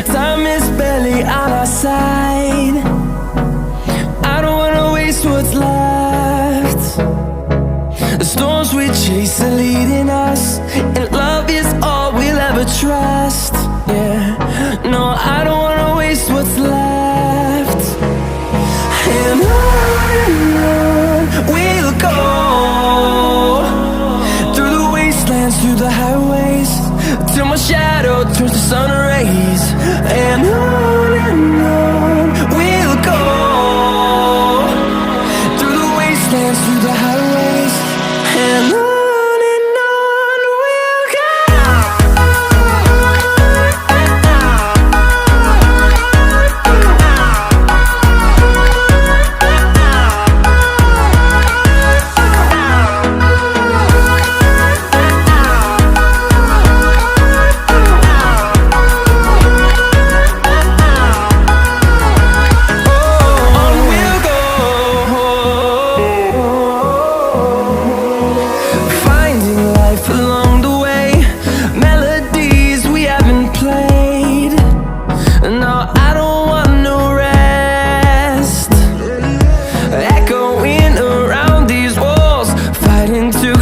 Time is barely on our side. I don't wanna waste what's left. The storms we chase are leading us, and love is all we'll ever trust. Yeah, no, I don't wanna waste what's left. And on we'll go, through the wastelands, through the highways, till my shadow turns to sun